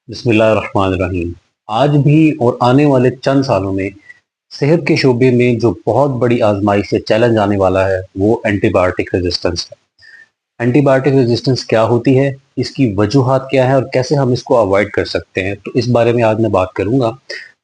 बिस्मिल्लाहिर्रहमानिर्रहीम। आज भी और आने वाले चंद सालों में सेहत के शोबे में जो बहुत बड़ी आजमाइश से चैलेंज आने वाला है वो एंटीबायोटिक रेजिस्टेंस है। एंटीबायोटिक रेजिस्टेंस क्या होती है, इसकी वजूहात क्या है और कैसे हम इसको अवॉइड कर सकते हैं, तो इस बारे में आज मैं बात करूंगा।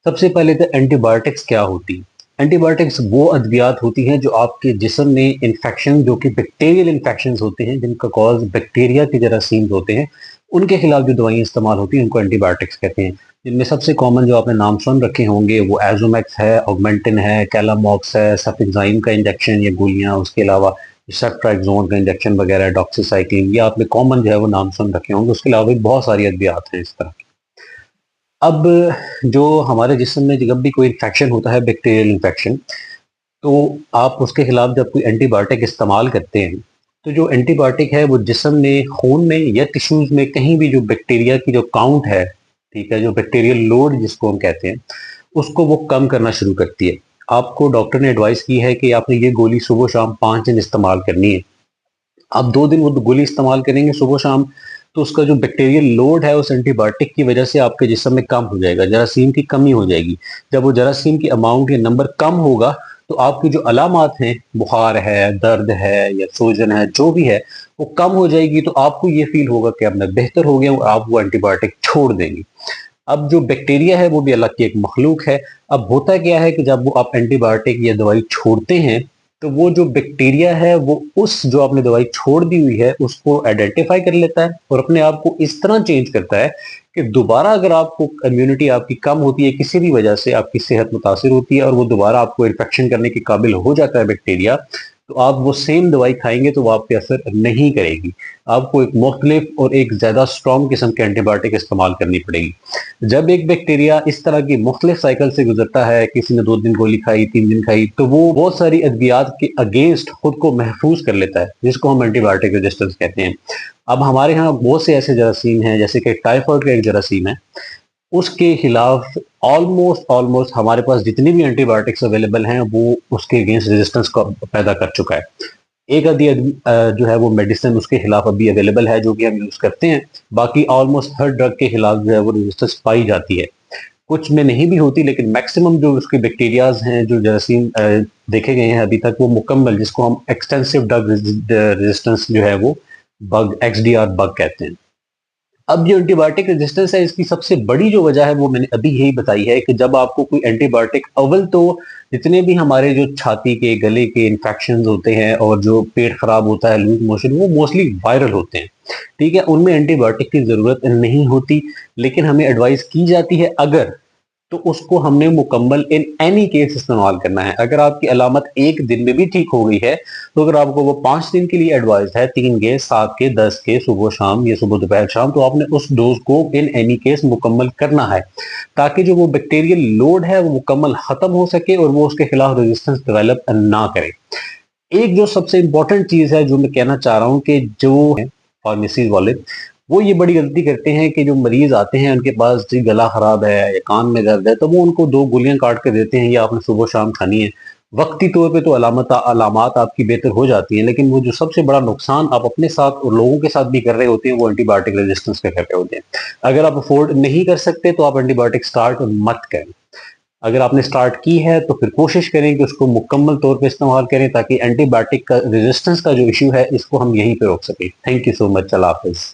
सबसे पहले तो एंटीबायोटिक्स क्या होती है। एंटीबायोटिक्स वो अद्वियात होती हैं जो आपके जिस्म में इन्फेक्शन, जो कि बैक्टीरियल इन्फेक्शन होते हैं, जिनका कॉज बैक्टीरिया की जरासीम होते हैं, उनके खिलाफ जो दवाइयाँ इस्तेमाल होती हैं उनको एंटीबायोटिक्स कहते हैं। जिनमें सबसे कॉमन जो आपने नाम सुन रखे होंगे वो एजोमैक्स है, ऑगमेंटिन है, कैलामॉक्स है, सफिक्साइन का इंजेक्शन या गोलियां, उसके अलावा सेफ्ट्राक्सोन का इंजेक्शन वगैरह, डॉक्सीसाइक्लिन, ये आपने कॉमन जो है वो नाम सुन रखे होंगे। उसके अलावा भी बहुत सारी अद्वियात हैं इस तरह की। अब जो हमारे जिस्म में जब भी कोई इन्फेक्शन होता है, बैक्टीरियल इन्फेक्शन, तो आप उसके खिलाफ जब कोई एंटीबायोटिक इस्तेमाल करते हैं तो जो एंटीबायोटिक है वो जिस्म में, खून में या टिश्यूज में कहीं भी जो बैक्टीरिया की जो काउंट है, ठीक है, जो बैक्टीरियल लोड जिसको हम कहते हैं, उसको वो कम करना शुरू करती है। आपको डॉक्टर ने एडवाइस की है कि आपने ये गोली सुबह शाम 5 दिन इस्तेमाल करनी है। आप 2 दिन वो गोली इस्तेमाल करेंगे सुबह शाम, तो उसका जो बैक्टीरियल लोड है उस एंटीबायोटिक की वजह से आपके जिस्म में कम हो जाएगा, जरासीम की कमी हो जाएगी। जब वो जरासीम की अमाउंट या नंबर कम होगा तो आपकी जो अलामात हैं, बुखार है, दर्द है या सूजन है, जो भी है, वो कम हो जाएगी। तो आपको ये फील होगा कि अब मैं बेहतर हो गया हूँ, आप वो एंटीबायोटिक छोड़ देंगे। अब जो बैक्टीरिया है वो भी अल्लाह की एक मखलूक है। अब होता क्या है कि जब वो आप एंटीबायोटिक या दवाई छोड़ते हैं तो वो जो बैक्टीरिया है वो उस जो आपने दवाई छोड़ दी हुई है उसको आइडेंटिफाई कर लेता है और अपने आप को इस तरह चेंज करता है कि दोबारा अगर आपको इम्यूनिटी आपकी कम होती है, किसी भी वजह से आपकी सेहत मुतासिर होती है और वो दोबारा आपको इन्फेक्शन करने के काबिल हो जाता है बैक्टीरिया, तो आप वो सेम दवाई खाएंगे तो वो आप पे असर नहीं करेगी। आपको एक मुख्तलिफ और एक ज़्यादा स्ट्रॉन्ग किस्म के एंटीबायोटिक इस्तेमाल करनी पड़ेगी। जब एक बैक्टीरिया इस तरह की मुख्तलिफ साइकिल से गुजरता है, किसी ने 2 दिन गोली खाई, 3 दिन खाई, तो वो बहुत सारी अद्वियात के अगेंस्ट खुद को महफूज कर लेता है, जिसको हम एंटीबायोटिक रेजिस्टेंस कहते हैं। अब हमारे यहाँ बहुत से ऐसे जरासीम हैं, जैसे कि टाइफाइड का एक जरासीम है, उसके खिलाफ ऑलमोस्ट ऑलमोस्ट हमारे पास जितनी भी एंटीबायोटिक्स अवेलेबल हैं वो उसके अगेंस्ट रेजिस्टेंस को पैदा कर चुका है। एक आधी जो है वो मेडिसिन उसके खिलाफ अभी अवेलेबल है जो कि हम यूज करते हैं। बाकी ऑलमोस्ट हर ड्रग के खिलाफ जो है वो रेजिस्टेंस पाई जाती है। कुछ में नहीं भी होती, लेकिन मैक्सिमम जो उसके बैक्टीरियाज हैं, जो जरासीम देखे गए हैं अभी तक, वो मुकम्मल, जिसको हम एक्सटेंसिव ड्रग रेजिस्टेंस जो है वो बग, XDR बग कहते हैं। अब जो एंटीबायोटिक रेजिस्टेंस है, इसकी सबसे बड़ी जो वजह है वो मैंने अभी यही बताई है कि जब आपको कोई एंटीबायोटिक, अव्वल तो जितने भी हमारे जो छाती के, गले के इन्फेक्शन होते हैं और जो पेट खराब होता है, लूज मोशन, वो मोस्टली वायरल होते हैं, ठीक है, उनमें एंटीबायोटिक की जरूरत नहीं होती। लेकिन हमें एडवाइस की जाती है अगर, तो उसको हमने मुकम्मल इन एनी केस इस्तेमाल करना है। अगर आपकी अलामत 1 दिन में भी ठीक हो गई है तो अगर आपको वो 5 दिन के लिए एडवाइस है, 3 के, 7 के, 10 के, सुबह शाम या सुबह दोपहर शाम, तो आपने उस डोज को इन एनी केस मुकम्मल करना है, ताकि जो वो बैक्टीरियल लोड है वो मुकम्मल खत्म हो सके और वो उसके खिलाफ रेजिस्टेंस डेवलप ना करे। एक जो सबसे इंपॉर्टेंट चीज है जो मैं कहना चाह रहा हूँ कि जो फार्मेसी वाले, वो ये बड़ी गलती करते हैं कि जो मरीज आते हैं उनके पास जी गला खराब है या कान में दर्द है, तो वो उनको 2 गोलियां काट के देते हैं, ये आपने सुबह शाम खानी है। वक्ती तौर पे तो अलामात आपकी बेहतर हो जाती हैं, लेकिन वो जो सबसे बड़ा नुकसान आप अपने साथ और लोगों के साथ भी कर रहे होते हैं वो एंटीबायोटिक रेजिस्टेंस का कर रहे होते हैं। अगर आप अफोर्ड नहीं कर सकते तो आप एंटीबायोटिक स्टार्ट मत करें। अगर आपने स्टार्ट की है तो फिर कोशिश करें कि उसको मुकम्मल तौर पे इस्तेमाल करें, ताकि एंटीबायोटिक का रेजिस्टेंस का जो इशू है इसको हम यहीं पे रोक सकें। Thank you so much. Allah Hafiz.